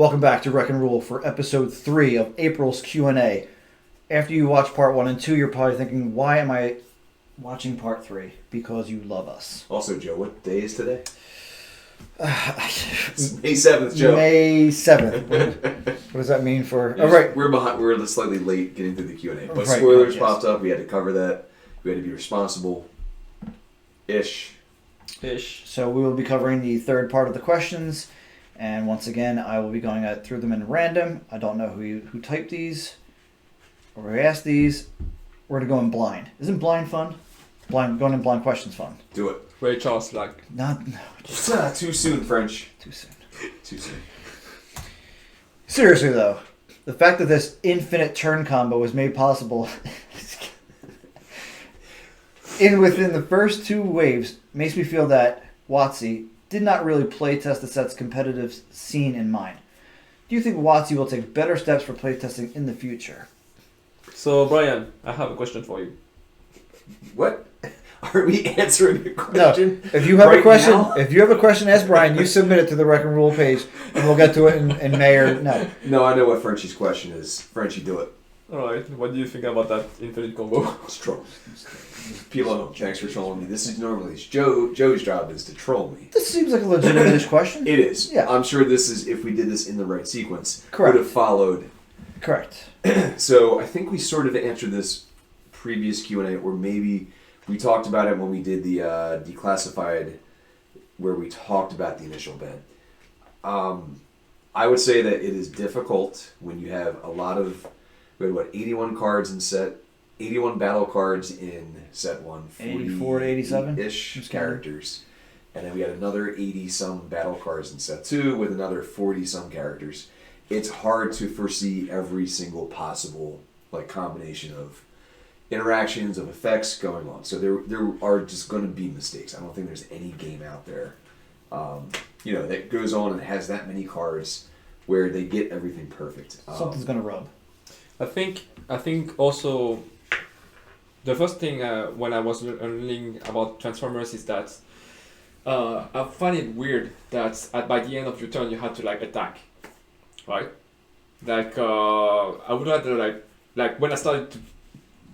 Welcome back to Wreck and Rule for episode 3 of April's Q&A. After you watch part 1 and 2, you're probably thinking, why am I watching part 3? Because you love us. Also, Joe, what day is today? It's May 7th, Joe. May 7th. What does that mean for... Oh, right. We're behind. We're slightly late getting through the Q&A. But right, spoilers yes. popped up. We had to cover that. We had to be responsible-ish. So we will be covering the third part of the questions. And once again, I will be going through them in random. I don't know who typed these or who asked these. We're going to go in blind. Isn't blind fun? Going in blind questions fun. Do it. Ray Charles, like. No, Too soon, French. too soon. Too soon. Seriously, though, the fact that this infinite turn combo was made possible within the first 2 waves makes me feel that WotC did not really playtest the set's competitive scene in mind. Do you think WotC will take better steps for playtesting in the future? So, Brian, I have a question for you. What? Are we answering a question? No. If you have right a question, now? if you have a question, ask Brian. You submit it to the Wreck and Rule page, and we'll get to it in May or no. No, I know what Frenchie's question is. Frenchie, do it. Alright, what do you think about that infinite combo? It's troll. Pilo, thanks for trolling me. This is normally Joe's job is to troll me. This seems like a legitimate question. It is. Yeah. I'm sure this is, if we did this in the right sequence, Correct. would have followed. Correct. So I think we sort of answered this previous Q&A, or maybe we talked about it when we did the declassified, where we talked about the initial ban. I would say that it is difficult when you have a lot of, we had 81 cards in set, 81 battle cards in set 1, 84 to 87 ish characters, and then we had another 80 some battle cards in set 2 with another 40 some characters. It's hard to foresee every single possible combination of interactions, of effects going on. So there are just going to be mistakes. I don't think there's any game out there that goes on and has that many cards where they get everything perfect. Something's going to rub. I think also the first thing when I was learning about Transformers is that I find it weird that by the end of your turn you had to attack, right? I would rather when I started to,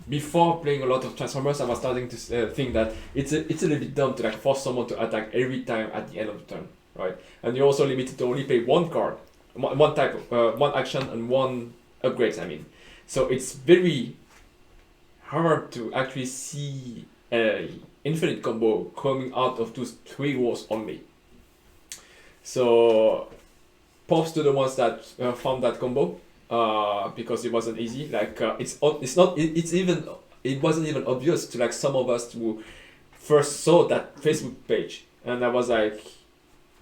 before playing a lot of Transformers, I was starting to think that it's a little bit dumb to force someone to attack every time at the end of the turn, right? And you're also limited to only play one card, one type of one action and one upgrades. I mean, so it's very hard to actually see a infinite combo coming out of those 3 wars only. So props to the ones that found that combo. Because it wasn't easy. It wasn't even obvious to some of us who first saw that Facebook page, and I was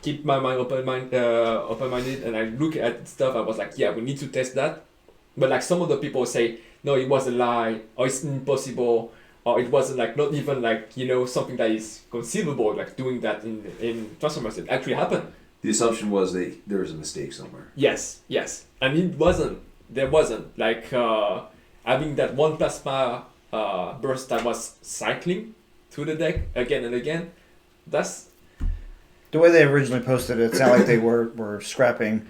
keep my mind open-minded, and I look at stuff. I was yeah, we need to test that. But some of the people say, no, it was a lie, or it's impossible, or it wasn't not even something that is conceivable, doing that in Transformers. It actually happened. The assumption was that there was a mistake somewhere. Yes, and it wasn't. There wasn't having that one plasma burst that was cycling through the deck again and again. That's the way they originally posted it. It sounded like they were scrapping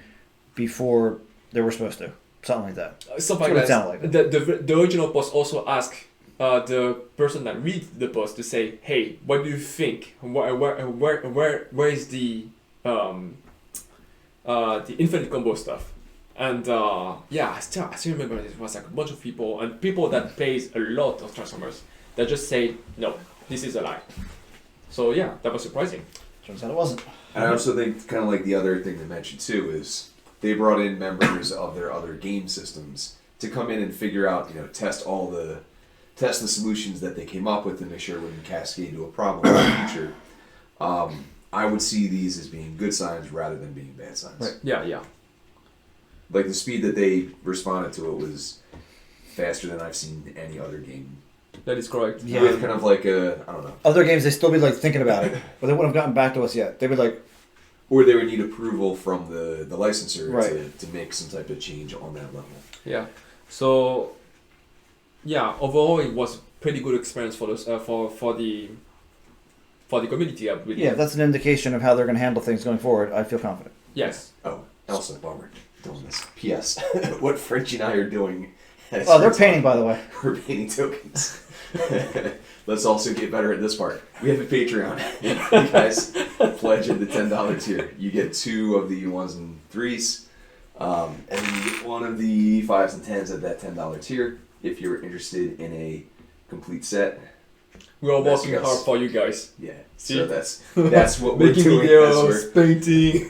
before they were supposed to. Something like that. Something like that. The original post also asked the person that reads the post to say, "Hey, what do you think? Where is the infinite combo stuff?" And I still remember it was a bunch of people, and people that plays a lot of Transformers that just say, no, this is a lie. So yeah, that was surprising. Turns out it wasn't. And I also think kind of the other thing to mention too is they brought in members of their other game systems to come in and figure out, test the solutions that they came up with to make sure it wouldn't cascade to a problem in the future. I would see these as being good signs rather than being bad signs. Right. Yeah. The speed that they responded to it was faster than I've seen any other game. That is correct. Yeah. With kind of I don't know. Other games, they still be thinking about it, but they wouldn't have gotten back to us yet. They would Or they would need approval from the licensor right. to make some type of change on that level. Yeah. So, overall it was pretty good experience for us for the community, I believe. Yeah, that's an indication of how they're going to handle things going forward. I feel confident. Yes. Oh, also a bummer doing this. P.S. What Frenchie and I are doing. Oh, they're painting, by the way. We're painting tokens. Let's also get better at this part. We have a Patreon. You guys pledge at the $10 tier. You get 2 of the 1s and 3s. And then you get 1 of the 5s and 10s at that $10 tier. If you're interested in a complete set. We are That's working us. hard for you guys. Yeah. See? So that's what we're Making doing. videos, painting.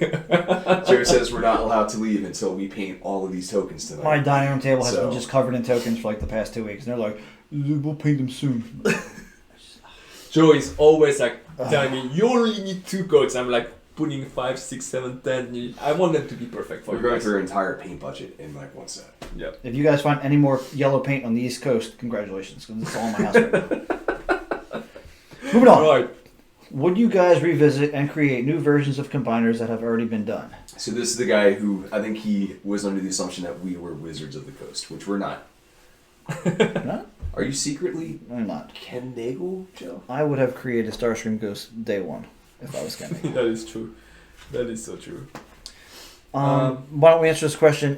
Joe says we're not allowed to leave until we paint all of these tokens tonight. My dining room table has So- been just covered in tokens for like the past 2 weeks, and they're like, "We'll paint them soon." Joe is always like telling me, you only need 2 coats. I'm like putting 5, 6, 7, 10. I want them to be perfect for We're you going guys. through our entire paint budget in like 1 set. Yeah. If you guys find any more yellow paint on the East Coast, congratulations, because it's all in my house right now. Moving on. Right. Would you guys revisit and create new versions of combiners that have already been done? So this is the guy who I think he was under the assumption that we were Wizards of the Coast, which we're not. No, Are you secretly I'm not. Ken Nagel, Joe? I would have created Starstream Ghost day one if I was Kenny. That is true. That is so true. Why don't we answer this question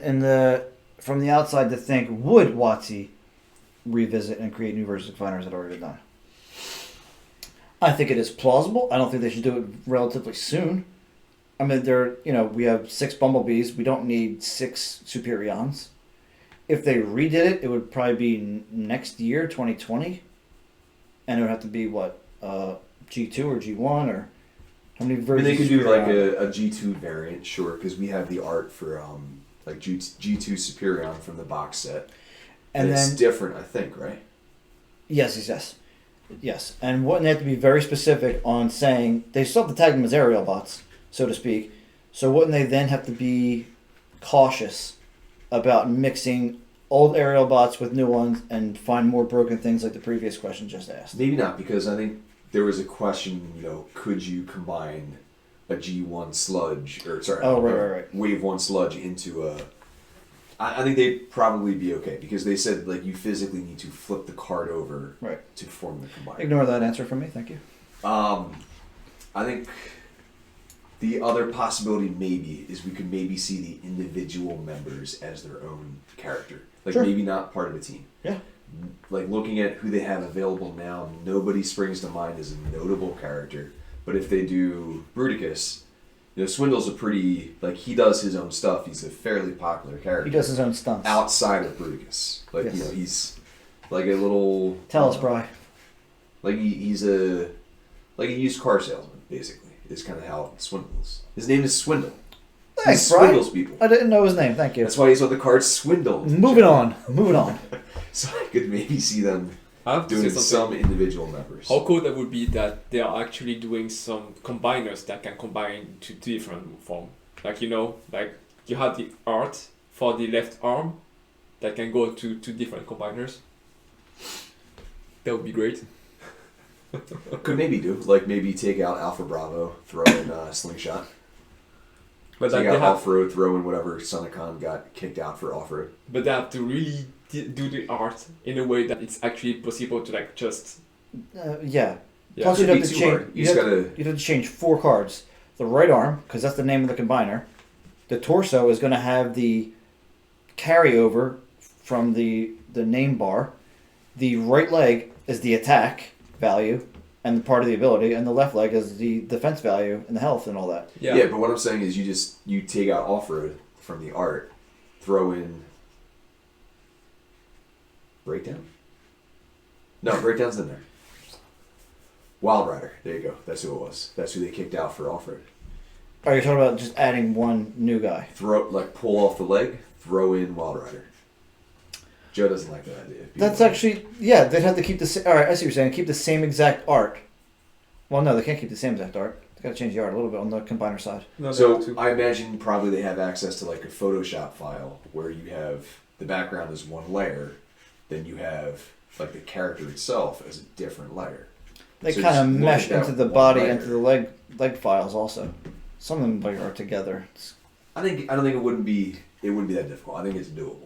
from the outside to think, would WotC revisit and create new versions of combiners that have already been done? I think it is plausible. I don't think they should do it relatively soon. I mean, we have 6 Bumblebees. We don't need 6 Superions. If they redid it, it would probably be next year, 2020. And it would have to be, what, G2 or G1 or how many I mean, versions? they could do Superion? like a G2 variant, sure, because we have the art for like G2 Superion from the box set. And it's then, different, I think, right? Yes, and wouldn't they have to be very specific on saying they still have to tag them as aerial bots, so to speak. So wouldn't they then have to be cautious about mixing old aerial bots with new ones and find more broken things like the previous question just asked? Maybe not, because I think there was a question, could you combine a G1 sludge, or sorry, Oh, right. Wave 1 sludge into a... I think they'd probably be okay, because they said like you physically need to flip the card over Right. to form the combiner. Ignore that answer from me, thank you. I think the other possibility maybe is we could maybe see the individual members as their own character. Like Sure. maybe not part of a team. Yeah. Like looking at who they have available now, nobody springs to mind as a notable character. But if they do Bruticus, Swindle's a pretty, like he does his own stuff. He's a fairly popular character. He does his own stunts. Outside of Bruticus. Like, Yes. he's like a little... Tell us, Bry. Like he's a used car salesman, basically, is kind of how Swindle is. His name is Swindle. Thanks, He Bry. swindles people. I didn't know his name, thank you. That's why he's on the card Swindled. Moving on. So I could maybe see them I have to say doing something. some individual members. How cool that would be that they are actually doing some combiners that can combine to different form. Like like you have the art for the left arm that can go to different combiners. That would be great. Could maybe do, like maybe take out Alpha Bravo, throw in Slingshot. But Take they out have, Off-Road, throw in whatever Sunicon got kicked out for Off-Road. but they have to really do the art in a way that it's actually possible to like just Yeah. yeah. Plus, you'd Could have be to too change. hard. You just gotta... You'd have to change 4 cards. The right arm, because that's the name of the combiner. The torso is going to have the carryover from the name bar. The right leg is the attack value and the part of the ability, and the left leg is the defense value and the health and all that. yeah. Yeah, but what I'm saying is you take out Off-Road from the art, throw in Breakdown? No, Breakdown's in there. Wild Rider, there you go. That's who it was. That's who they kicked out for Off-Road. Are you talking about just adding one new guy? Pull off the leg, throw in Wild Rider. Joe doesn't like that idea. That's actually, yeah, they'd have to keep the same, alright, I see what you're saying, keep the same exact art. Well, no, they can't keep the same exact art. They gotta change the art a little bit on the combiner side. No, they have So to. I imagine probably they have access to like a Photoshop file where you have the background is one layer, then you have like the character itself as a different layer. They So kind just of look mesh at that into the one body, layer. into the leg files also. Some of them like are together. I don't think it wouldn't be that difficult. I think it's doable.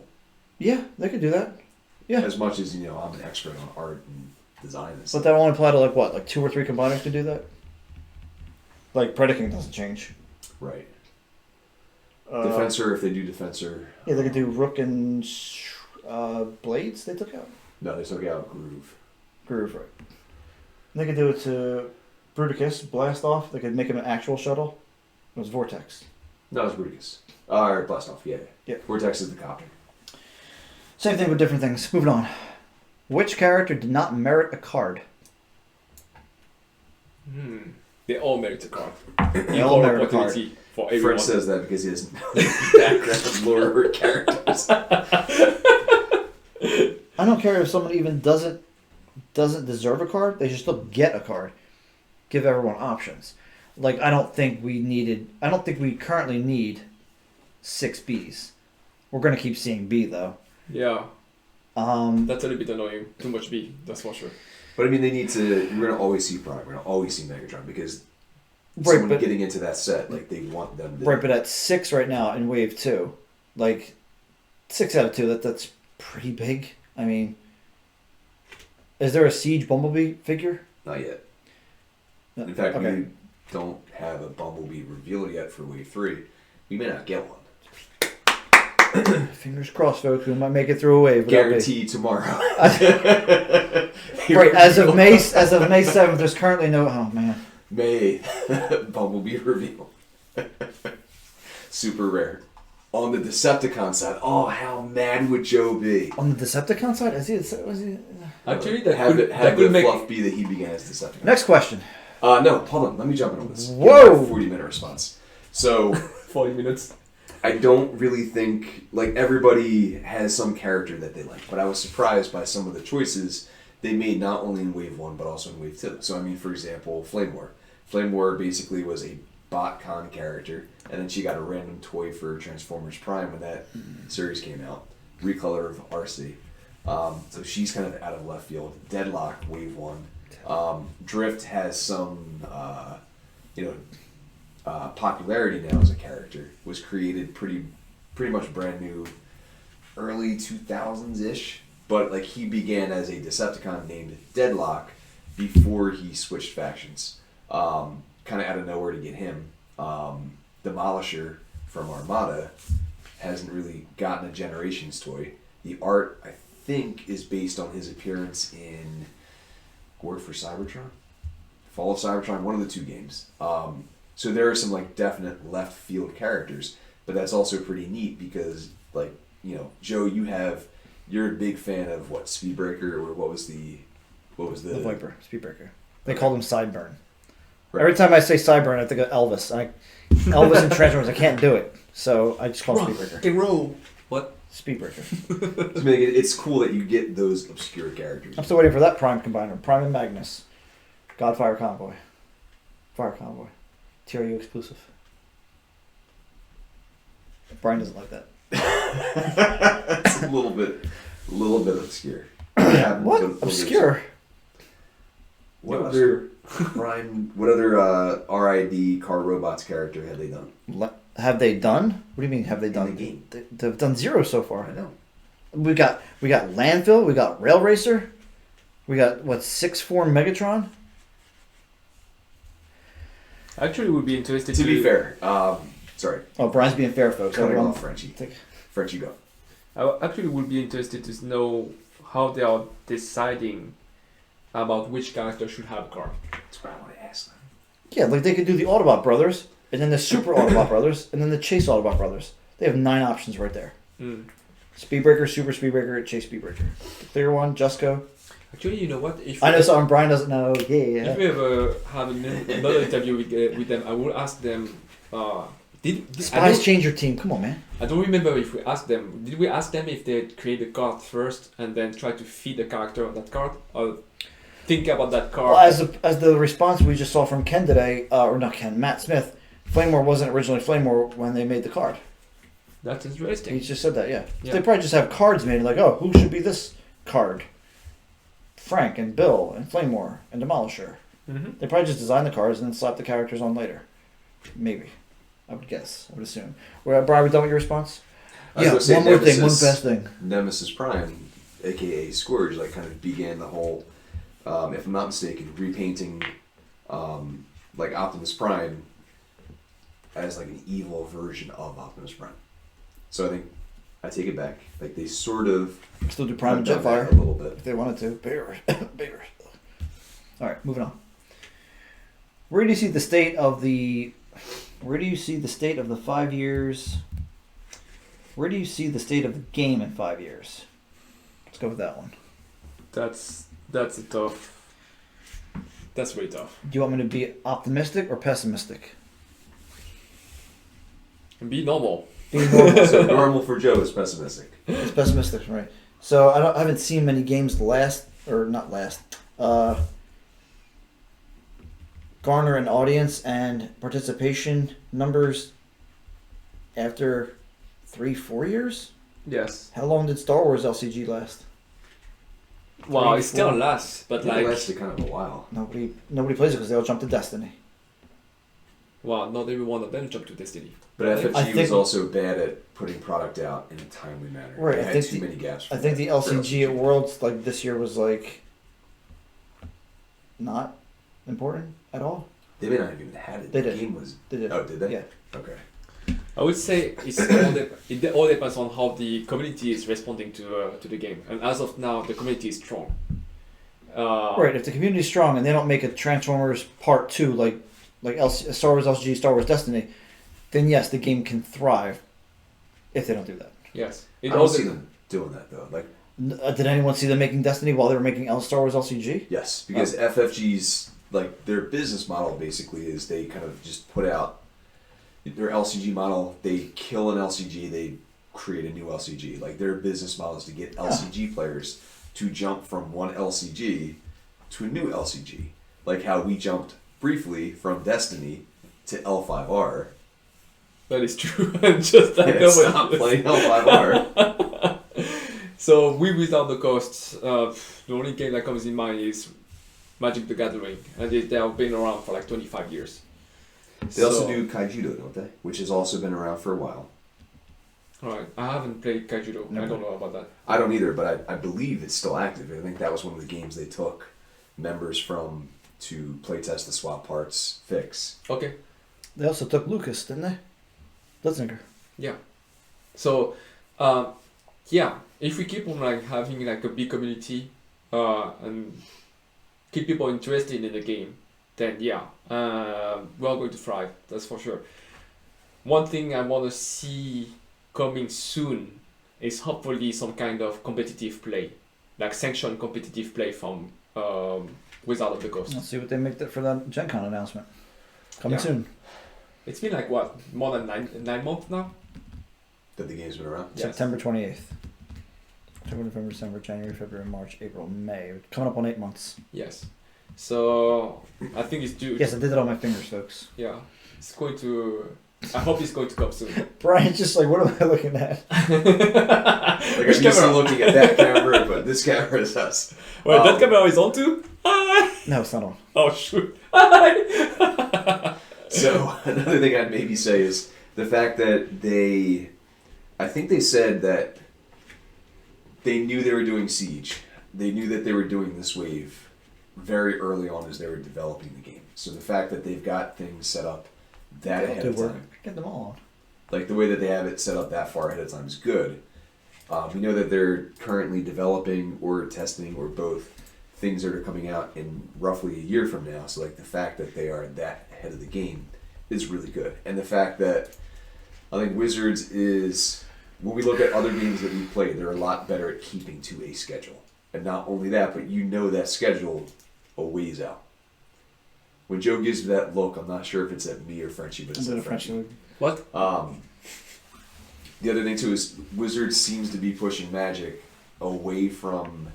Yeah, they could do that. Yeah. As much as I'm an expert on art and design and But stuff. that only apply to like 2 or 3 combiners to do that? Like Predaking doesn't change. Right. Defensor, if they do Defensor. Yeah, they could do Rook and Blades. They took out No, they took out Groove. Groove, right? They could do it to Bruticus, Blast Off. They could make him an actual shuttle. It was Vortex. No, it's Bruticus. Or Blast Off, yeah. Yeah. Vortex is the copter. Same thing with different things. Moving on. Which character did not merit a card? They all merit a card. They all Equal merit a card. opportunity for everyone. French says that because he doesn't know the background lore or characters. I don't care if someone even doesn't deserve a card. They should still get a card. Give everyone options. Like I don't think we currently need 6 Bs. We're gonna keep seeing B though. Yeah, Um, that's a little bit annoying. Too much B, that's for sure. But I mean, they need to. We're gonna always see Prime. We're gonna always see Megatron because right, someone but getting into that set, like they want them. To, right, but at 6 right now in Wave 2, like 6 out of 2. That's pretty big. I mean, is there a Siege Bumblebee figure? Not yet. No. In fact, Okay. we don't have a Bumblebee revealed yet for Wave 3. We may not get one. Fingers crossed, folks. We might make it through a wave. without Guarantee tomorrow. Right, as of May 7th, there's currently no. Oh man. May Bumblebee reveal. Super rare. On the Decepticon side, oh, how mad would Joe be? On the Decepticon side, was he? Actually, that have could, it, that have could the make. fluff be that he began as Decepticon. Next question. No, hold on. Let me jump in on this. Whoa! 40-minute response. So, 40 minutes. I don't really think, like, everybody has some character that they like, but I was surprised by some of the choices they made not only in Wave 1, but also in Wave 2. So, I mean, for example, Flame War. Flame War basically was a BotCon character, and then she got a random toy for Transformers Prime when that series came out. Recolor of Arcee. So she's kind of out of left field. Deadlock, Wave 1. Drift has some, popularity now as a character. Was created pretty much brand new, early 2000s-ish. But like he began as a Decepticon named Deadlock before he switched factions. Kind of out of nowhere to get him. Demolisher from Armada hasn't really gotten a Generations toy. The art, I think, is based on his appearance in War for Cybertron? Fall of Cybertron, one of the two games. So there are some like definite left field characters, but that's also pretty neat because like, you know, Joe, you're a big fan of what, Speedbreaker, or what was the The Viper, Speedbreaker. They called him Sideburn. Right. Every time I say Sideburn, I think of Elvis. Elvis and Transformers, I can't do it, so I just call him Speedbreaker. Roll. What? Speedbreaker. I mean, it's cool that you get those obscure characters. I'm still waiting for that Prime combiner. Prime and Magnus. Godfire Convoy. Fire Convoy. TRU exclusive. Brian doesn't like that. It's a little bit obscure. What? Obscure? What Yeah, other What other RID car robots character have they done? Have they done? What do you mean? Have they done? In the game. They've done 0 so far. I know. We got Landfill. We got Rail Racer. We got 6'4" Megatron. Actually, would be interested To be fair, sorry, Oh, Brian's being fair, folks. cutting Everyone- off Frenchie. Take- Frenchie, go. I actually would be interested to know how they are deciding about which character should have a card. That's what I want to ask them. Yeah, like they could do the Autobot Brothers, and then the Super Autobot Brothers, and then the Chase Autobot Brothers. They have 9 options right there. Mm. Speedbreaker, Super Speedbreaker, Chase Speedbreaker. The clear one, Jusco. Actually, you know what? If I know something Brian doesn't know. Yeah. If we ever have another interview with them, I will ask them. Spies change your team. Come on, man. I don't remember if we asked them. Did we ask them if they create a card first and then try to feed the character on that card, or think about that card? Well, as the response we just saw from Ken today, or not Ken, Matt Smith, Flame War wasn't originally Flame War when they made the card. That's He interesting. just said that, yeah. Yeah. They probably just have cards made, like, oh, who should be this card? Frank and Bill and Flame War and Demolisher. Mm-hmm. They probably just design the cards and then slap the characters on later. Maybe. I would guess. I would assume. Well, Brian, we done with your response? I was Yeah, gonna say one more thing, one Nemesis- best thing. Nemesis Prime, aka Scourge, like kind of began the whole, if I'm not mistaken, repainting, like Optimus Prime as like an evil version of Optimus Prime. So I think I take it back. Like they sort of Still do Prime and have done that Jetfire a little bit. if they wanted to. Bigger. Bigger. All right, moving on. Where do you see the state of the 5 years? Where do you see the state of the game in 5 years? Let's go with that one. That's a tough. That's really tough. Do you want me to be optimistic or pessimistic? And be normal. Being normal. So normal for Joe is pessimistic. It's pessimistic, right? So I haven't seen many games garner an audience and participation numbers after 3-4 years. Yes. How long did Star Wars LCG last? Well, 3, it still 4. lasts, but It like, lasted kind of a while. Nobody plays it because they all jumped to Destiny. well, not every one of them jumped to Destiny. But I FFG think- was also bad at putting product out in a timely manner. Right, They I had think too the- many gaps. I for think the that- for LCG at Worlds like this year was like not important at all. They may not have even had it. They the did. game was. They did. Oh, did they? Yeah. Okay. I would say it all depends on how the community is responding to the game. And as of now, the community is strong. Right, if the community's strong and they don't make a Transformers Part 2 like Star Wars LCG, Star Wars Destiny, then yes, the game can thrive if they don't do that. Yes. I It don't all see de- them doing that though. Like Did anyone see them making Destiny while they were making Star Wars LCG? yes, because FFG's like their business model basically is they kind of just put out their LCG model. They kill an LCG, they create a new LCG. Like their business model is to get LCG players to jump from one LCG to a new LCG. Like how we jumped briefly from Destiny to L5R. That is true. And just like And stopped playing L5R. So without the costs, the only game that comes in mind is Magic the Gathering, and they have been around for like 25 years. They also do Kaijudo, don't they? Which has also been around for a while. Right, I haven't played Kaijudo. I Never. don't know about that. I don't either, but I believe it's still active. I think that was one of the games they took members from to playtest the swap parts fix. Okay. They also took Lucas, didn't they? Blitzinger. Yeah. So, yeah, if we keep on like having like a big community and keep people interested in the game, then yeah, we are going to thrive. That's for sure. One thing I want to see coming soon is hopefully some kind of competitive play, like sanctioned competitive play from Wizard of the Coast. Let's see what they make for that Gen Con announcement. Coming Yeah. soon. It's been like what, more than nine months now? That the game's been around. Yes. September 28th. October, November, December, January, February, March, April, May. Coming up on 8 months. Yes. So I think it's due. Yes, I did it on my fingers, folks. Yeah, it's going to. I hope it's going to come soon. Brian's just like, what am I looking at? Like I'm used to looking at that camera, but this camera is us. Wait, that camera is on too? Hi! No, it's not on. Oh shoot! Hi! So another thing I'd maybe say is the fact that I think they said that they knew they were doing Siege. They knew that they were doing this wave very early on as they were developing the game. So the fact that they've got things set up that ahead of time, Get them all on. like the way that they have it set up that far ahead of time is good. We know that they're currently developing or testing or both things that are coming out in roughly a year from now. So like the fact that they are that ahead of the game is really good. And the fact that I think Wizards is, when we look at other games that we play, they're a lot better at keeping to a schedule. And not only that, but you know that schedule a ways out. When Joe gives me that look, I'm not sure if it's at me or Frenchie, but it's at Frenchie. What? The other thing too is Wizards seems to be pushing Magic away from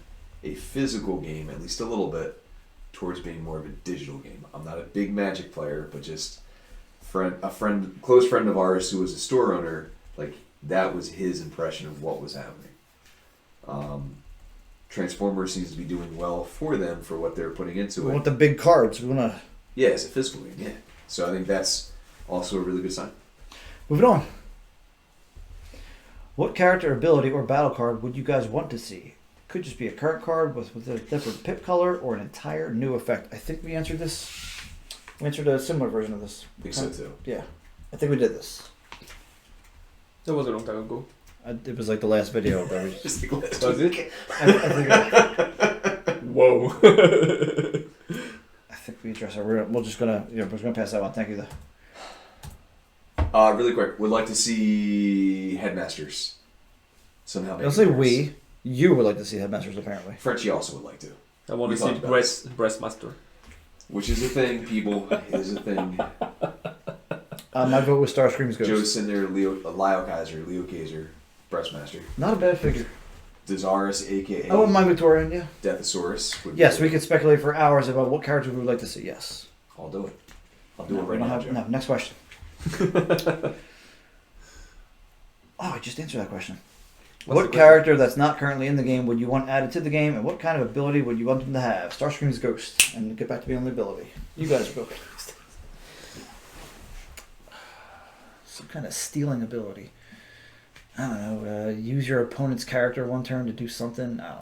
a physical game, at least a little bit, towards being more of a digital game. I'm not a big Magic player, but just close friend of ours who was a store owner, like that was his impression of what was happening. Transformers seems to be doing well for them for what they're putting into We it. want the big cards. We want to... Yeah, it's a physical game, yeah. So I think that's also a really good sign. Moving on. What character ability or battle card would you guys want to see? Could just be a current card with a different pip color or an entire new effect. I think we answered this. We answered a similar version of this. I think so too. Yeah. I think we did this. That was a long time ago. It was like the last video that we. Just the last Was week. it? I think. Whoa. I think we addressed it. We're just gonna. Yeah, we're just gonna pass that one. Thank you. Really quick, would like to see headmasters somehow. I'll say we. You would like to see headmasters apparently. Frenchie also would like to, I want We to see talked about breastmaster. which is a thing, people. It is a thing. My vote was Starscream's Ghost. Joe Cinder, Lyle Kaiser, Leo Kaiser, Breastmaster. Not a bad figure. Desarus, aka I wouldn't mind Victorian. Yeah. Deathosaurus. Would Yes, be we could speculate for hours about what characters we would like to see. Yes. I'll do it. I'll do No, it we right don't now, have- Joe. no, next question. I just answered that question. What's What the question? character that's not currently in the game would you want added to the game, and what kind of ability would you want them to have? Starscream's Ghost, and get back to being the ability. You guys go. Some kind of stealing ability. I don't know. Use your opponent's character one turn to do something. I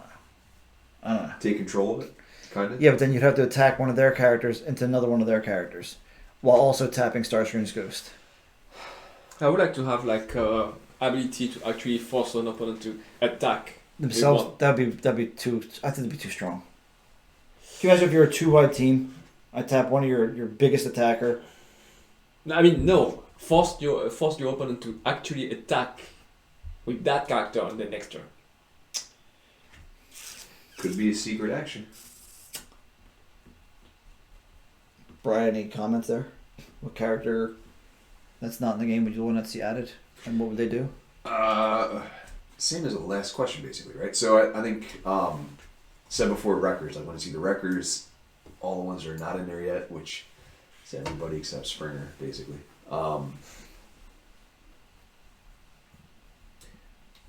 don't know. Take control of it, kind of. Yeah, but then you'd have to attack one of their characters into another one of their characters, while also tapping Starscream's Ghost. I would like to have like ability to actually force an opponent to attack Themselves, one. that'd be too. I think it'd be too strong. Can you imagine if you're a 2-wide team? I tap one of your biggest attacker. I mean, no. Force your opponent to actually attack with that character on the next turn. Could be a secret action. Brian, any comments there? What character that's not in the game would you want to see added, and what would they do? Same as the last question, basically, right? So I think said before Wreckers. I want to see the Wreckers, all the ones that are not in there yet, which is everybody except Springer, basically.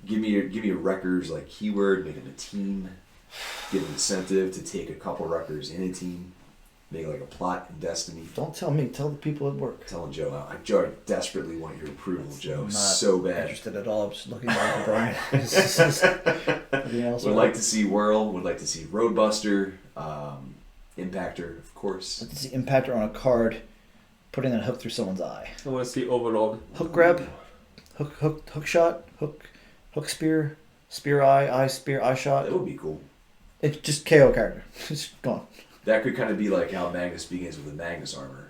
Give me a Wreckers like keyword, make them a team, give an incentive to take a couple Wreckers in a team, make like a plot in Destiny. Don't tell me. Tell the people at work. Telling Joe, Joe, I desperately want your approval, Joe, Not so bad. Interested at all? I'm just looking at Brian. Anything else? Would like to see Whirl. Would like to see Roadbuster, Impactor, of course. Like to see Impactor on a card, putting that hook through someone's eye. I want to see Overlord. Hook grab, hook shot, hook spear, spear eye spear, eye shot. That would be cool. It's just KO character. It's gone. That could kind of be like how Magnus begins with the Magnus armor.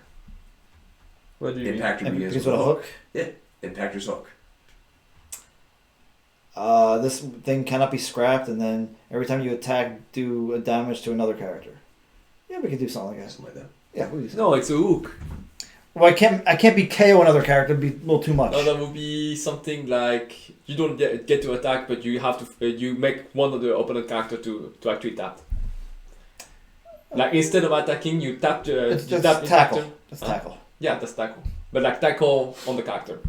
What do you mean? Impactor And begins because with with a a hook. hook. Impactor's hook. This thing cannot be scrapped, and then every time you attack, do a damage to another character. Yeah, we could do something like that. Something like that. Yeah, we could do something. No, it's a hook. Well, I can't be KO another character. It'd be a little too much. No, that would be something like you don't get to attack, but you have to you make one of the opponent character to actually tap. Like instead of attacking, you tap the It's you just tap the tackle. character. That's tackle. Yeah, that's tackle. But like tackle on the character.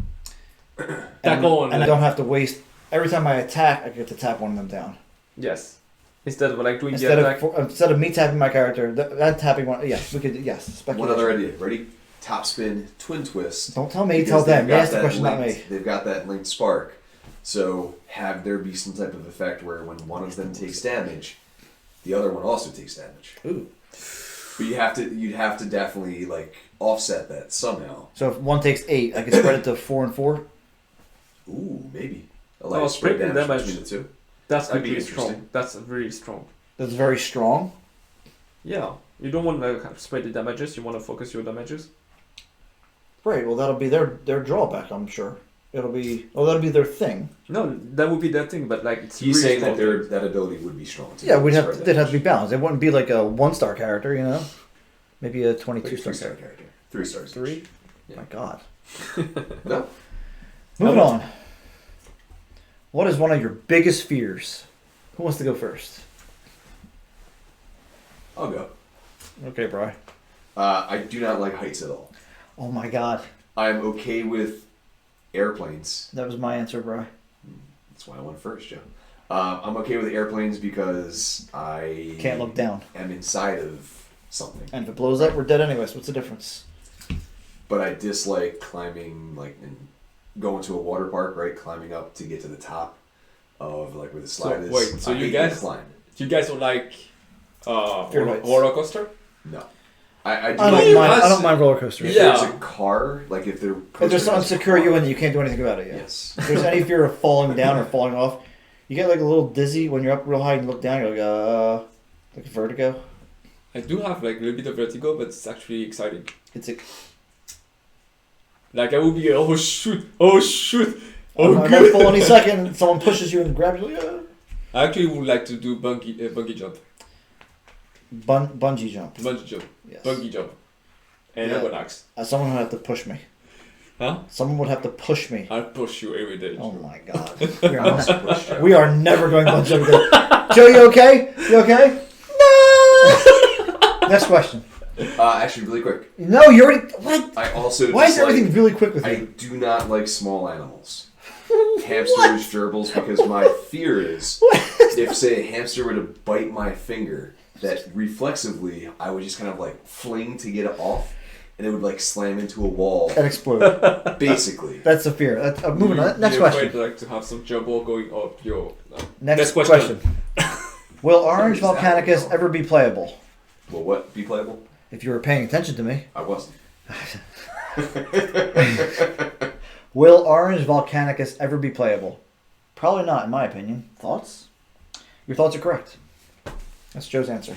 And, Tackle on. and I Like, don't have to waste. Every time I attack, I get to tap one of them down. yes. Instead of like doing the attack. Instead of me tapping my character, that tapping one. Yeah, we could. Yes. One Speculation. other idea. Ready? Top spin, twin twist. Don't tell me. Because Tell them. they've You got ask the that question, not linked- me. They've got that linked spark. So have there be some type of effect where when one of them takes damage, the other one also takes damage. Ooh. But you'd have to definitely like offset that somehow. So if one takes 8, I can spread it to 4 and 4. Ooh, maybe. Oh, spreading damage. between the two. That's Could be actually strong. interesting. That's really strong. That's very strong. Yeah. You don't want to spread the damages. You want to focus your damages. Right. Well, that'll be their drawback. I'm sure. That'll be their thing. No, that would be their thing. But like it's He's really saying strong. that that ability would be strong too. Yeah, they'd Spread have to be damage. balanced. It wouldn't be like a 1-star character, you know. Maybe a 22-star 3-star character. character. 3 stars. 3. Yeah. My God. No. Moving on. What is one of your biggest fears? Who wants to go first? I'll go. Okay, Bri. I do not like heights at all. Oh my God. I'm okay with airplanes. That was my answer, Bri. That's why I went first, Joe. I'm okay with airplanes because I Can't look down. am inside of something. And if it blows up, we're dead anyways. What's the difference? But I dislike climbing, like, and going to a water park, right? Climbing up to get to the top of, like, where the slide is. wait, so I you hate guys- that climb. You guys don't like Fear heights. roller coaster? No. I do I like don't mind. I that's- don't mind roller coasters. if Yeah. there's a car, like if they're If there's something secure you in, you can't do anything about it yet. Yes. If there's any fear of falling down or falling off, you get like a little dizzy when you're up real high and you look down. You're like vertigo. I do have like a little bit of vertigo, but it's actually exciting. It's a Like I would be, oh shoot, I oh might good. fall any second. And someone pushes you and grabs you. Like, I actually would like to do bungee jump, Bungee jump. bungee jump, Yes. bungee jump, and Yeah. I would axe. Someone would have to push me. Huh? Someone would have to push me. I'll push you every day. Oh my god. We I are, also not, push Joe. we are never going bungee jumping again. Joe, you okay? You okay? No. Next question. Actually, really quick. No, you already. What? I also Why is dislike- everything really quick with I you? do not like small animals. Hamsters, gerbils, because my fear is if, say, a hamster were to bite my finger, that reflexively I would just kind of like fling to get it off, and it would like slam into a wall, And explode. basically. That's the fear. That's, moving on. Next You're question. afraid, like to have some trouble going up your. Next Next question. question. Will Orange What is that? Volcanicus ever be playable? Will what be playable? If you were paying attention to me. I wasn't. Will Orange Volcanicus ever be playable? Probably not, in my opinion. Thoughts? Your thoughts are correct. That's Joe's answer.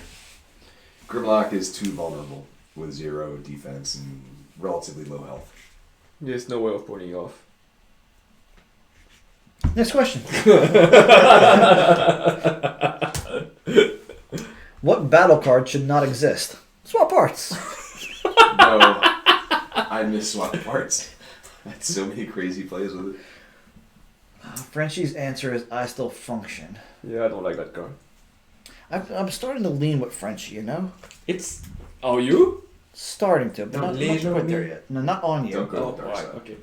Grimlock is too vulnerable with 0 defense and relatively low health. There's no way of pulling it off. Next question. What battle card should not exist? Swap parts. No, I miss swap parts. I had so many crazy plays with it. Frenchie's answer is I still function. Yeah, I don't like that card. I'm starting to lean with Frenchie, you know? It's. Are you? Starting to, but Don't not lean quite on there me. yet. No, not on you. Don't go. Oh, to the dark right, side. okay.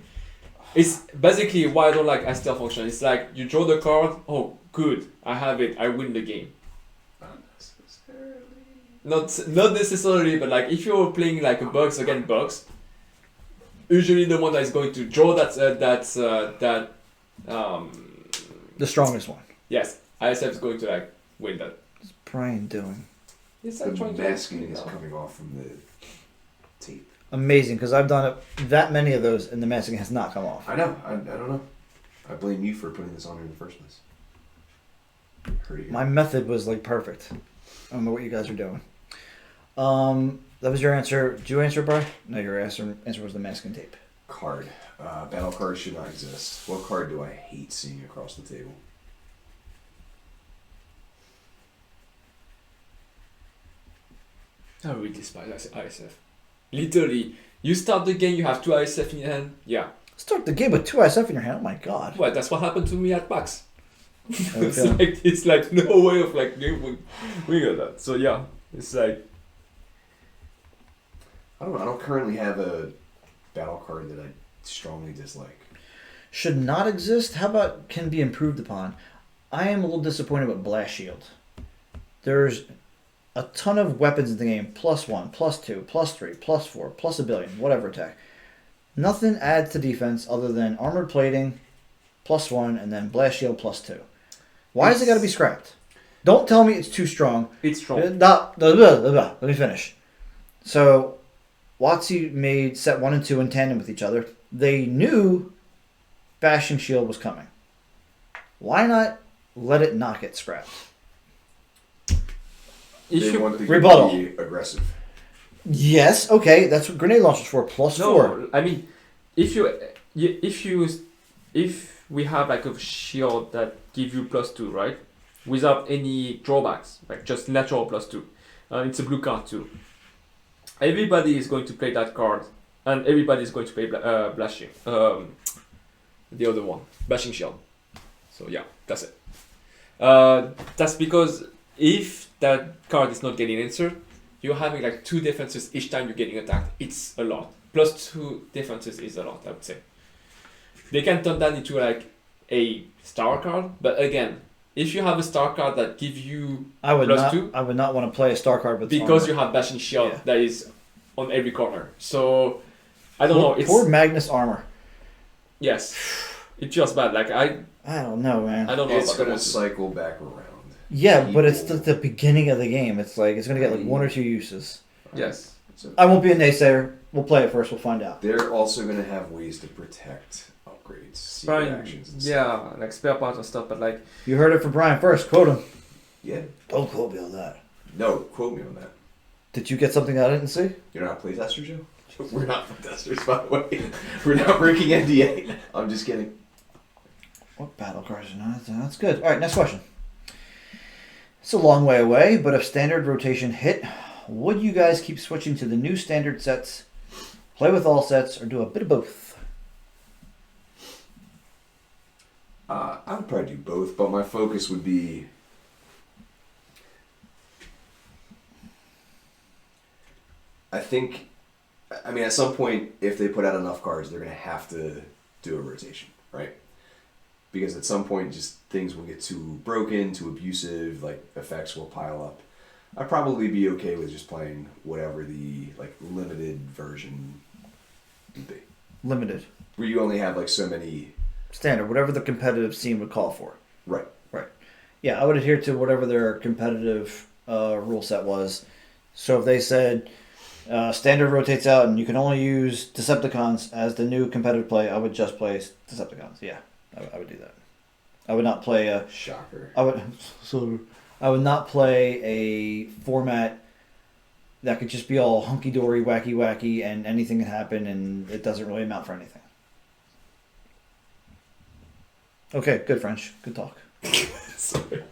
It's basically why I don't like I still function. It's like you draw the card. Oh, good, I have it. I win the game. Not necessarily, but like if you're playing like a bugs against bugs, usually the one that is going to draw The strongest one. yes, ISF is going to like win that. What's Brian doing? Yes, I'm The trying to masking is now. coming off from the tape. Amazing, because I've done it that many of those, and the masking has not come off. I know. I don't know. I blame you for putting this on in the first place. Heard it. My method was like perfect. I don't know what you guys are doing. That was your answer. Did you answer, Brian? No, your answer was the masking tape. Card. Battle cards should not exist. What card do I hate seeing across the table? I really despise ISF. Literally, you start the game, you have 2 ISF in your hand. Yeah, Start the game with 2 SF in your hand. Oh my god. well, that's what happened to me at PAX. Okay. It's like no way of like winning that. So yeah, it's like I don't know. I don't currently have a battle card that I strongly dislike. Should not exist? How about can be improved upon? I am a little disappointed with Blast Shield. There's a ton of weapons in the game. +1, +2, +3, +4, +1 billion, whatever attack. Nothing adds to defense other than armored plating, +1, and then Blast Shield +2. Why has it got to be scrapped? Don't tell me it's too strong. it's strong. Let me finish. So, WotC made set 1 and 2 in tandem with each other. They knew Bashing Shield was coming. Why not let it not get scrapped? If They you want the game Rebuttal. to be aggressive. Yes, okay, that's what grenade launchers for. +4. no, I mean, if we have like a shield that give you +2, right, without any drawbacks, like just natural +2, it's a blue card too. Everybody is going to play that card, and everybody is going to play bashing. The other one, bashing shield. So yeah, that's it. That's because if that card is not getting answered, you're having like 2 defenses each time you're getting attacked. It's a lot. +2 defenses is a lot, I would say. They can turn that into like a star card, but again, if you have a star card that gives you I would +2? not want to play a star card with because armor. you have bashing shield Yeah. that is on every corner. So I don't know. It's Poor Magnus armor. yes, it's just bad. Like I don't know, man. don't know It's about going the to one. cycle back around. Yeah, but it's People- the beginning of the game. It's like it's gonna get like 1 or 2 uses. Yes. So I won't be a naysayer. We'll play it first. We'll find out. they're also going to have ways to protect upgrades, secret Brian, actions, and stuff. yeah, like spare parts and stuff, but like, You heard it from Brian first. Quote him. Yeah. Don't quote me on that. No, quote me on that. Did you get something I didn't see? You're not a playtester, Joe? We're not playtesters, by the way. We're not breaking NDA. I'm just kidding. What battle cards are not? That's good. All right, next question. It's a long way away, but if standard rotation hit, would you guys keep switching to the new standard sets, play with all sets, or do a bit of both? I would probably do both, but my focus would be... I think... I mean, at some point, if they put out enough cards, they're going to have to do a rotation, right? Because at some point, just things will get too broken, too abusive, like effects will pile up. I'd probably be okay with just playing whatever the like limited version would be, Limited. where you only have like so many. Standard, whatever the competitive scene would call for. Right. Yeah, I would adhere to whatever their competitive rule set was. So if they said standard rotates out and you can only use Decepticons as the new competitive play, I would just play Decepticons. Yeah, I would do that. I would not play a. Shocker. I would not play a format that could just be all hunky dory, wacky wacky, and anything can happen, and it doesn't really amount for anything. Okay, good French, good talk. sorry.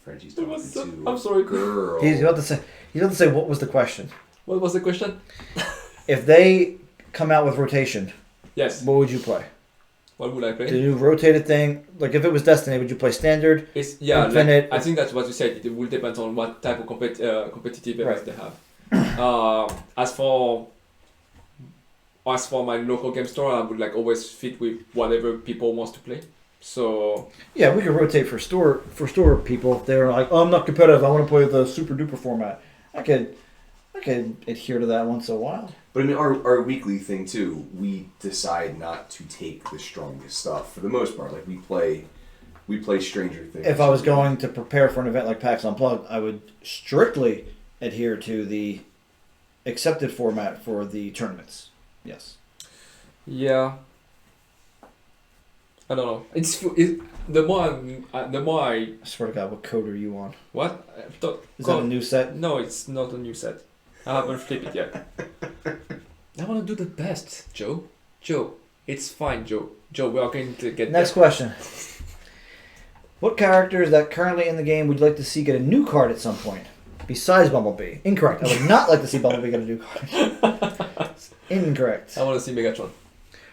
Frenchie's talking to I'm sorry. girl. He's about to say what was the question? What was the question? If they come out with rotation, Yes. what would you play? What would I play? The new rotated thing, like if it was Destiny, would you play standard? It's Infinite. I think that's what you said. It will depend on what type of competitive events Right. they have. As for my local game store, I would like always fit with whatever people wants to play. So Yeah, we could rotate for store people. If they're like, oh, I'm not competitive. I want to play the super duper format. I could adhere to that once in a while. But I mean, our weekly thing too, we decide not to take the strongest stuff for the most part. Like we play Stranger Things. If I was going to prepare for an event like PAX Unplugged, I would strictly adhere to the accepted format for the tournaments. Yes. yeah, I don't know. The more I I swear to God, what code are you on? what I thought, Is that a new set? No, it's not a new set. I haven't flipped it yet. I want to do the best, Joe. Joe, it's fine, Joe. Joe, we are going to get Next question. What characters that currently in the game would you like to see get a new card at some point? Besides Bumblebee. Incorrect. I would not like to see Bumblebee get a new card. Incorrect. I want to see Megatron.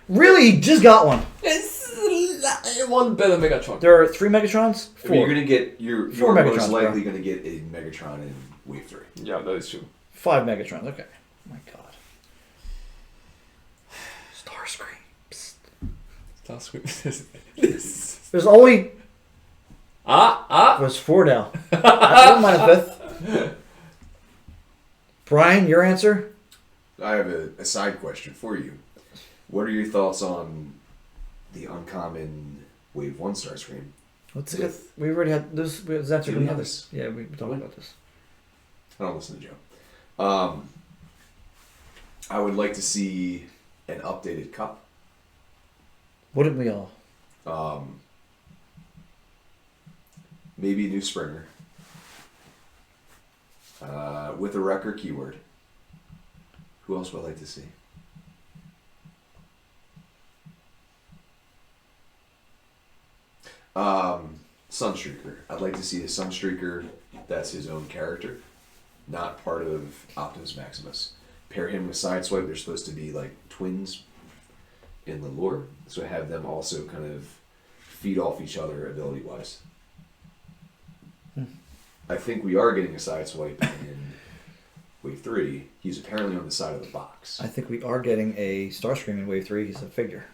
Really? He just got one. I want better Megatron. There are 3 Megatrons? I mean, 4. you're Four most Megatrons, likely bro. going to get a Megatron in Wave 3. Yeah, that is true. 5 Megatrons. Okay. My God. Starscream. Psst. Starscream. There's only... Ah! There's 4 now. I don't mind a 5th. Brian, your answer? I have a side question for you. What are your thoughts on the uncommon Wave 1 Starscream? Let's see. We already had this. Was that Did we have this? Yeah, we talked about this. I don't listen to Joe. I would like to see an updated cup. Wouldn't we all? Maybe a new Springer. With a wrecker keyword. Who else would I like to see? Sunstreaker. I'd like to see a Sunstreaker that's his own character, not part of Optimus Maximus. Pair him with Sideswipe. They're supposed to be like twins in the lore, so have them also kind of feed off each other ability-wise. I think we are getting a Sideswipe in Wave 3. He's apparently on the side of the box. I think we are getting a Starscream in Wave 3. He's a figure.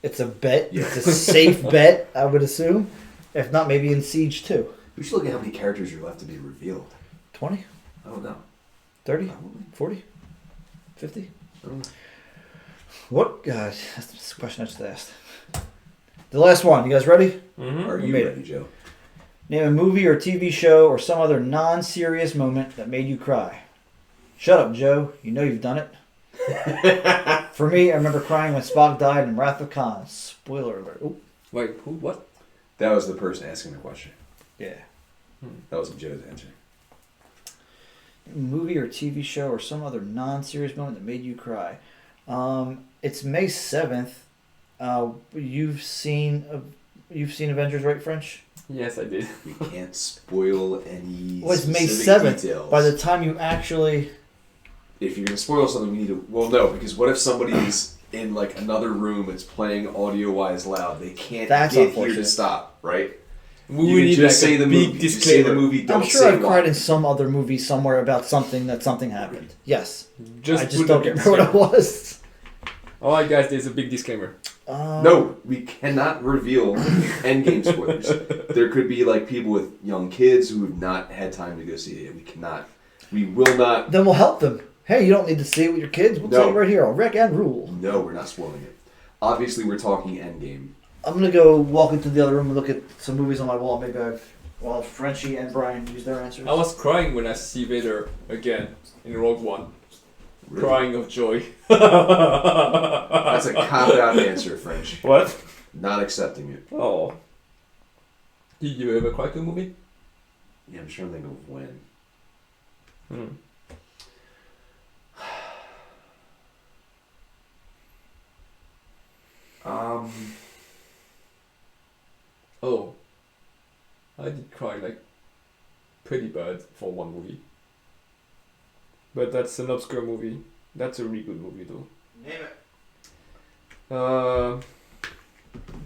It's a bet. Yeah. It's a safe bet, I would assume. If not, maybe in Siege 2. We should look at how many characters are left to be revealed. 20? I don't know. 30? Probably. 40? 50? I don't know. What? That's the question I just asked. The last one. You guys ready? Mm-hmm. Are We you made ready, Joe? Name a movie or TV show or some other non-serious moment that made you cry. Shut up, Joe. You know you've done it. For me, I remember crying when Spock died in Wrath of Khan. Spoiler alert. Ooh. Wait, who? What? That was the person asking the question. Yeah. That wasn't Joe's answer. Movie or TV show or some other non-serious moment that made you cry. It's May 7th. You've seen Avengers, right, French? Yes, I did. We can't spoil any Well, it's May specific 7th. details. By the time you actually... If you're going to spoil something, we need to... Well, no, because what if somebody's in, like, another room that's playing audio-wise loud? They can't That's get here unfortunate. to stop, right? We You would can need just like say a the big movie. Just say the disclaimer. movie, don't I'm sure say I've why. cried in some other movie somewhere about something happened. Yes. I put just a don't big remember what it disclaimer. was. Alright, guys, there's a big disclaimer. No, we cannot reveal endgame spoilers. There could be, like, people with young kids who have not had time to go see it. We cannot. We will not. Then we'll help them. Hey, you don't need to see it with your kids. We'll tell you right here on Rec and Rule. No, we're not spoiling it. Obviously, we're talking endgame. I'm going to go walk into the other room and look at some movies on my wall. Maybe while Frenchie and Brian use their answers. I was crying when I see Vader again in Rogue One. Really? Crying of joy. That's a cop-out answer, French. What? Not accepting it. Oh. Did you ever cry to a movie? Yeah, I'm trying to think of when. Hmm. Oh. I did cry like pretty bad for one movie. But that's an obscure movie. That's a really good movie though. Name it.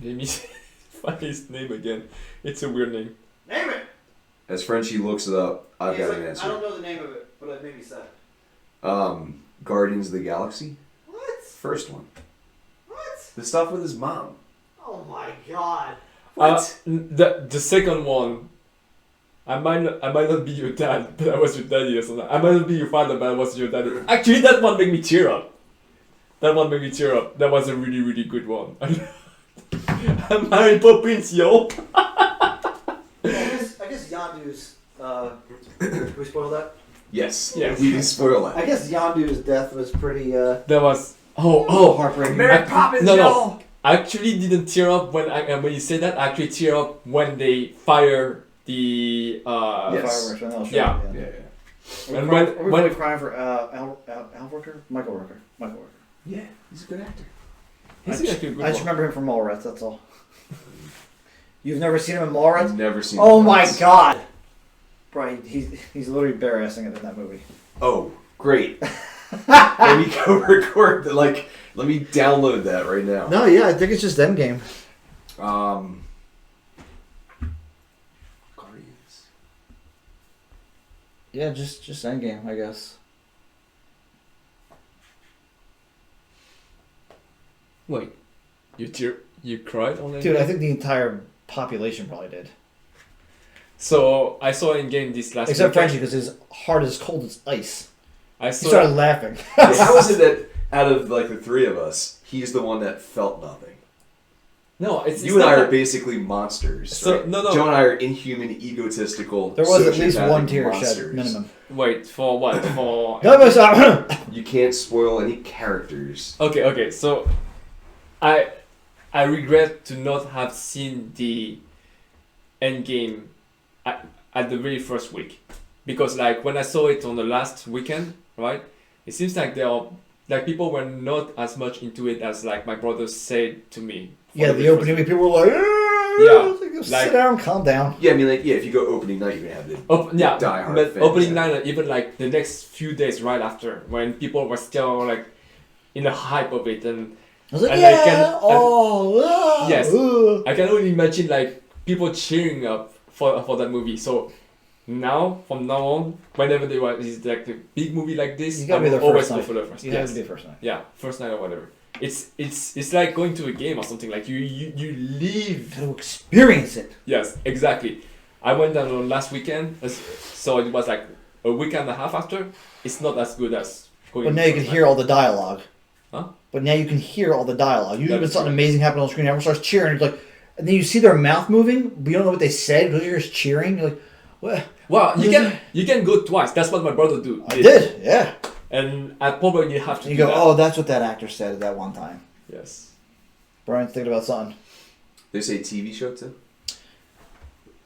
Let me find his name again. It's a weird name. Name it. As Frenchie looks it up, I've got an answer. know the name of it, but it made me sad. Guardians of the Galaxy? What? First one. What? The stuff with his mom. Oh my god. The second one. I might not be your dad, but I was your daddy or something. I might not be your father, but I was your daddy. Actually, that one made me tear up. That was a really, really good one. I'm Mary Poppins, yo. I guess Yondu's. Can we spoil that? Yes. Yes. We can spoil that. I guess Yondu's death was pretty. That was heartbreaking. No. I actually didn't tear up when you said that. I actually tear up when they fire the. Yes. Fireworks, when that was Yeah. shot, Yeah. And Are we when really crying for Al Rooker? Michael Rooker. Yeah, he's a good actor. he's actually a good I just one. remember him from Mallrats. That's all. You've never seen him in Mallrats? I've never seen Oh it my once. god! Brian, he's literally bare-assing it in that movie. Oh, great. Let me go record the, let me download that right now. No, yeah, I think it's just Endgame. Guardians. Yeah, just Endgame, I guess. Wait, you cried on that? Dude, I think the entire population probably did. So I saw in game this last. Except weekend. Frenchie, because his heart is cold as ice. I He saw. started laughing. How is it that out of the three of us, he's the one that felt nothing? No, it's You and not I are that- basically monsters. So- right? no. Joe and I are inhuman, egotistical. There was at least sociopathic one tear monsters. shed, minimum. Wait for what? For No, but stop. You can't spoil any characters. Okay. So, I regret to not have seen the end game at the very first week, because when I saw it on the last weekend, right? It seems like people were not as much into it as my brother said to me. Yeah, the very first opening week, people were like, Yeah, sit down, calm down. Yeah, I mean, if you go opening night, you're gonna have the diehard but fans. opening night, even the next few days right after, when people were still in the hype of it, and I was like, And yeah, Yes. I can only imagine people cheering up for that movie. So from now on, whenever there is a big movie like this, You gotta be I will there always first go night. for the first. You have Yes. to be the first night. Yeah, first night or whatever. It's like going to a game or something. You leave. Got to experience it. Yes, exactly. I went down on last weekend, so it was a week and a half after. It's not as good as going. But now you can hear all the dialogue. Huh? But now you can hear all the dialogue. Usually That when is something true. amazing happens on the screen, everyone starts cheering. It's like, and then you see their mouth moving, but you don't know what they said because you're just cheering. You're like, what? Well, you can go twice. That's what my brother did. I did, yeah. And I probably have to And you do go, that. oh, that's what that actor said at that one time. Yes. Brian's thinking about something. They say TV show too.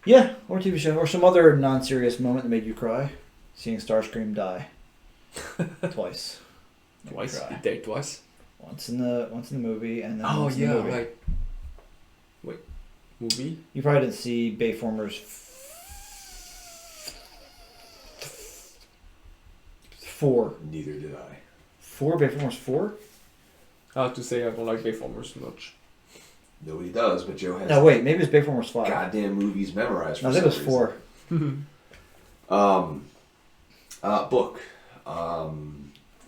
Yeah, or TV show, or some other non-serious moment that made you cry. Seeing Starscream die twice. Made me Twice. cry. He died twice. Once in the movie, and then Oh once in the yeah, movie. right. Wait, movie? You probably didn't see Bayformers 4. Neither did I. 4? Bayformers 4? I have to say I don't like Bayformers much. Nobody does, but Joe has No, wait, maybe it's Bayformers 5. goddamn movies memorized. For No, I think it was some 4. reason. Book.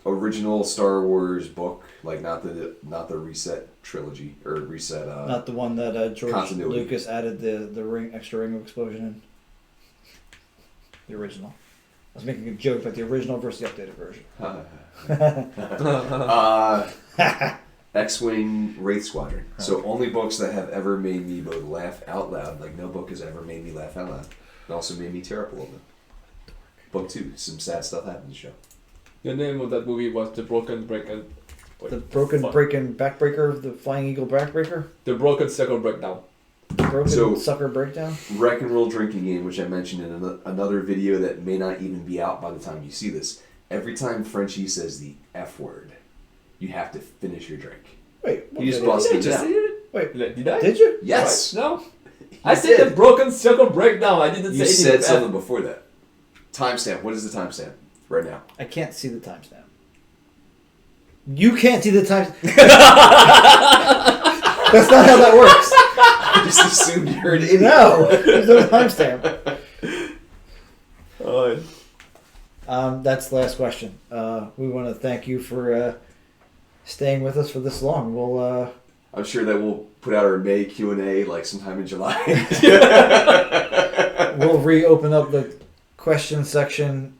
Original Star Wars book, like not the Reset trilogy or Reset. Not the one that George Continuity. Lucas added the extra ring of explosion in. The original. I was making a joke about the original versus the updated version. X-Wing Wraith Squadron. So only books that have ever made me both laugh out loud. Like no book has ever made me laugh out loud. It also made me tear up a little bit. Book 2. Some sad stuff happened in the show. The name of that movie was The Broken Breaker. The broken breaking backbreaker, the flying eagle backbreaker, The Broken Circle Breakdown. broken So- sucker breakdown. Wreck and Roll drinking game, which I mentioned in another video that may not even be out by the time you see this. Every time Frenchie says the F word, you have to finish your drink. Wait, what You just did I- bust Did I it just down. say it? Wait, Did I? did you? Yes. No. He I said did. The Broken Circle Breakdown. I didn't You say said anything. something before that. Timestamp. What is the timestamp right now? I can't see the timestamp. You can't see the timestamp. That's not how that works. I just assumed you're an idiot. No, there's no timestamp. That's the last question. We want to thank you for staying with us for this long. We'll I'm sure that we'll put out our May Q&A like sometime in July. we'll reopen up the question section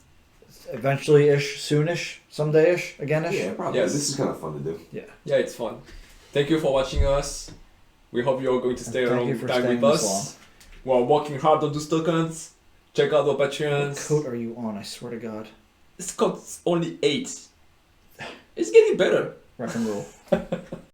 eventually-ish, soonish, someday-ish, again-ish. Yeah, probably. Yes. This is kind of fun to do. Yeah, it's fun. Thank you for watching us. We hope you're going to stay a Thank you long for time staying with this us. We're working hard on those tokens. Check out our What Patreons. coat are you on? I swear to God. It's got only 8. It's getting better. Rock and roll.